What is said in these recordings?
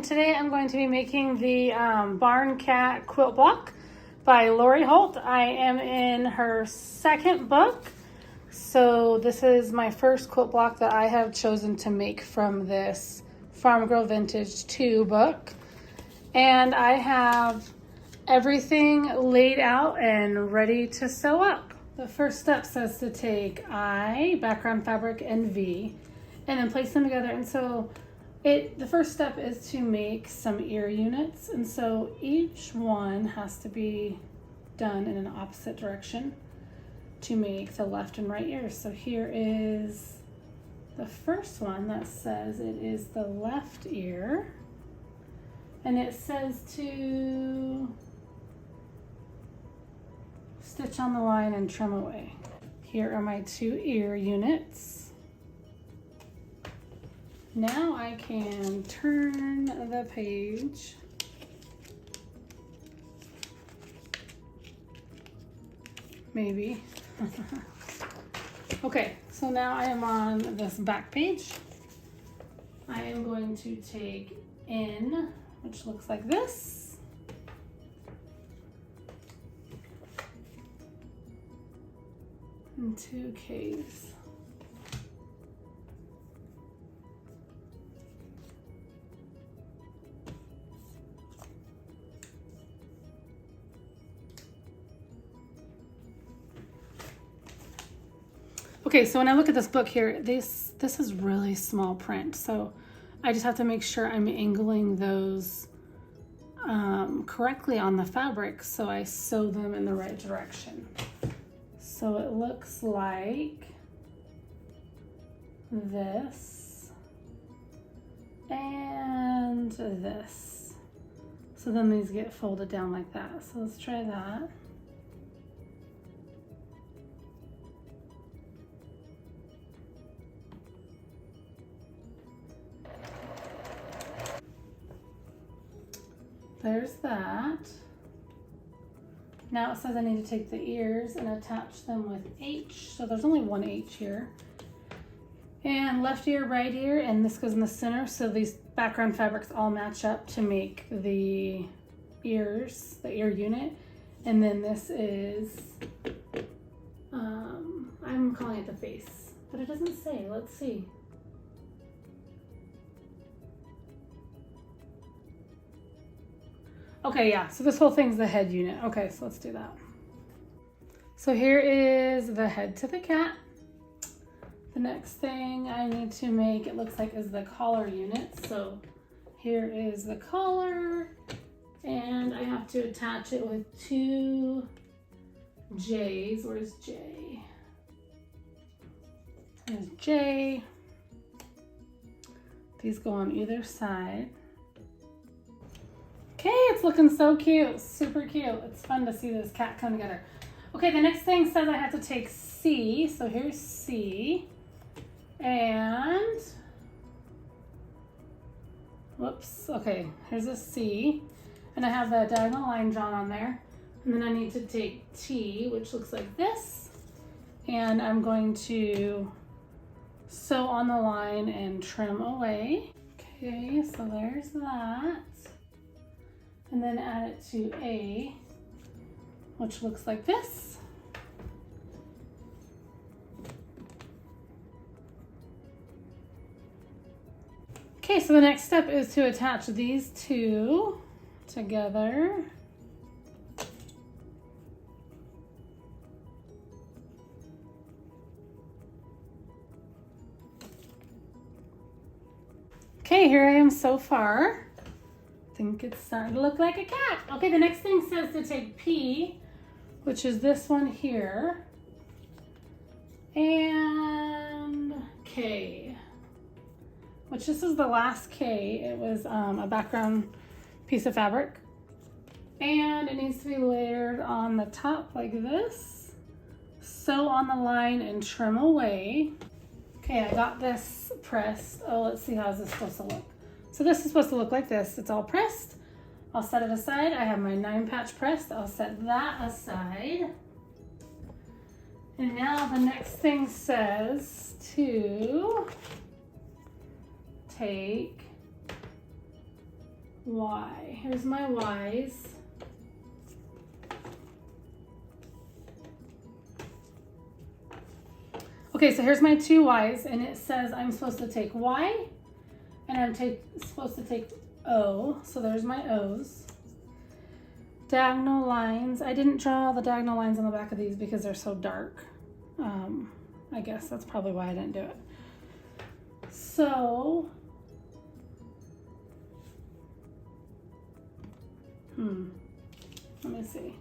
today I'm going to be making the Barn Cat quilt block by Lori Holt. I am in her second book, so this is my first quilt block that I have chosen to make from this Farm Girl Vintage 2 book. And I have everything laid out and ready to sew up. The first step says to take I, background fabric, and V, and then place them together. And so the first step is to make some ear units, and so each one has to be done in an opposite direction to make the left and right ears. So here is the first one that says it is the left ear, and it says to stitch on the line and trim away. Here are my 2 ear units. Now I can turn the page maybe. Okay, so now I am on this back page. I am going to take in, which looks like this, and 2 K's. Okay, so when I look at this book here, this is really small print, so I just have to make sure I'm angling those correctly on the fabric so I sew them in the right direction. So it looks like this and this. So then these get folded down like that. So let's try that. There's that. Now it says I need to take the ears and attach them with H. So there's only 1 H here. And left ear, right ear, and this goes in the center. So these background fabrics all match up to make the ears, the ear unit. And then this is, I'm calling it the face, but it doesn't say. Let's see. Okay, yeah, so this whole thing's the head unit. Okay, so let's do that. So here is the head to the cat. The next thing I need to make, it looks like, is the collar unit. So here is the collar, and I have to attach it with 2 J's. Where's J? There's J. These go on either side. Okay, it's looking so cute, super cute. It's fun to see this cat come together. Okay, the next thing says I have to take C, so here's C, and, whoops, okay, here's a C, and I have the diagonal line drawn on there, and then I need to take T, which looks like this, and I'm going to sew on the line and trim away. Okay, so there's that. And then add it to A, which looks like this. Okay, so the next step is to attach these 2 together. Okay, here I am so far. I think it's starting to look like a cat. Okay, the next thing says to take P, which is this one here, and K, which this is the last K. It was a background piece of fabric, and it needs to be layered on the top like this. Sew on the line and trim away. Okay, I got this pressed. Oh, let's see, how's this supposed to look? So this is supposed to look like this. It's all pressed. I'll set it aside. I have my 9-patch pressed. I'll set that aside. And now the next thing says to take Y. Here's my Y's. Okay, so here's my two Y's, and it says I'm supposed to take Y, and I'm supposed to take O, so there's my O's. Diagonal lines. I didn't draw the diagonal lines on the back of these because they're so dark. I guess that's probably why I didn't do it. So, let me see.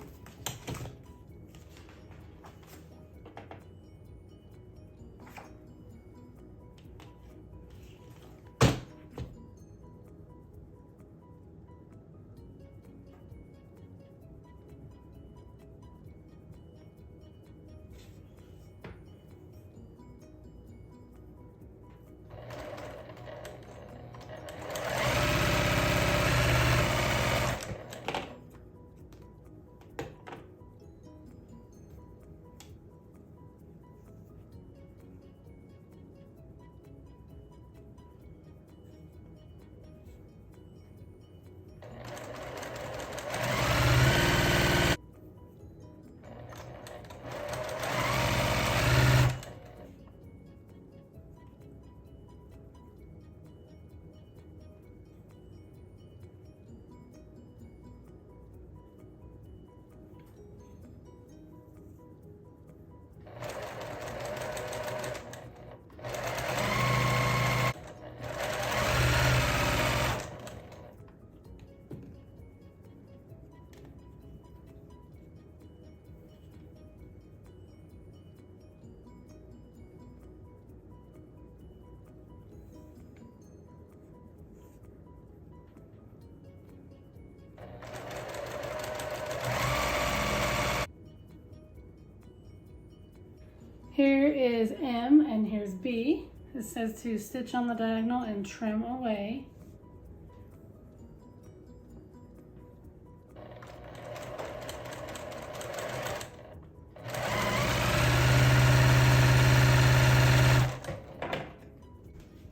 Here is M and here's B. It says to stitch on the diagonal and trim away.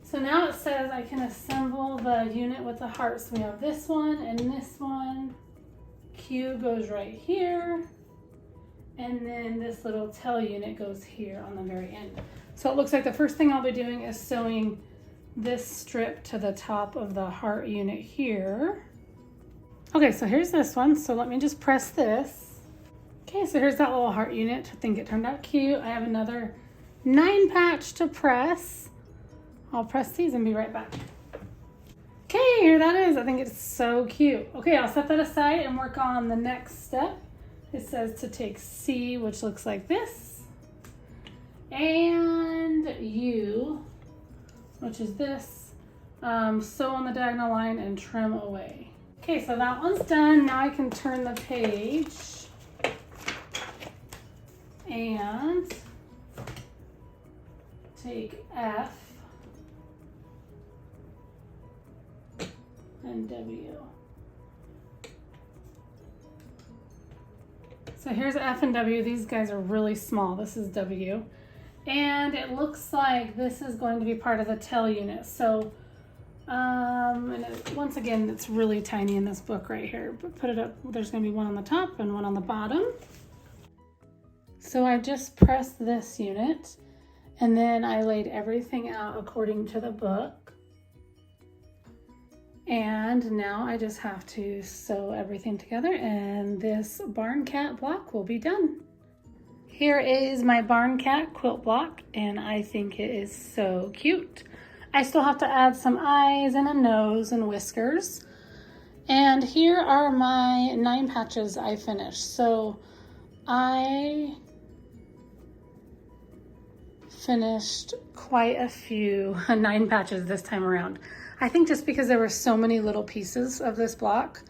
So now it says I can assemble the unit with the hearts. We have this one and this one. Q goes right here. And then this little tail unit goes here on the very end. So it looks like the first thing I'll be doing is sewing this strip to the top of the heart unit here. Okay, so here's this one. So let me just press this. Okay, so here's that little heart unit. I think it turned out cute. I have another 9 patch to press. I'll press these and be right back. Okay, here that is. I think it's so cute. Okay, I'll set that aside and work on the next step. It says to take C, which looks like this, and U, which is this, sew on the diagonal line and trim away. Okay, so that one's done. Now I can turn the page and take F and W. So here's F and W. These guys are really small. This is W. And it looks like this is going to be part of the tail unit. So, once again, it's really tiny in this book right here. But put it up, there's gonna be one on the top and one on the bottom. So I just pressed this unit and then I laid everything out according to the book. And now I just have to sew everything together and this barn cat block will be done. Here is my barn cat quilt block and I think it is so cute. I still have to add some eyes and a nose and whiskers. And here are my 9 patches I finished. So I finished quite a few 9 patches this time around. I think just because there were so many little pieces of this block,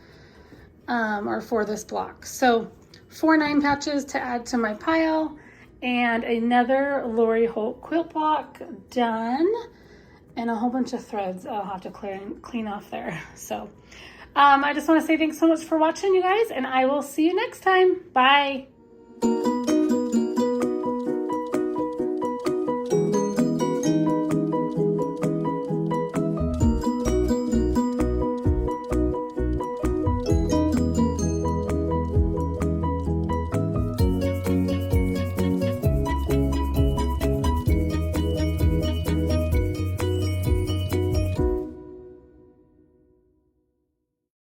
or for this block. So 4 9 patches to add to my pile and another Lori Holt quilt block done and a whole bunch of threads I'll have to clean off there. So I just want to say thanks so much for watching, you guys, and I will see you next time. Bye.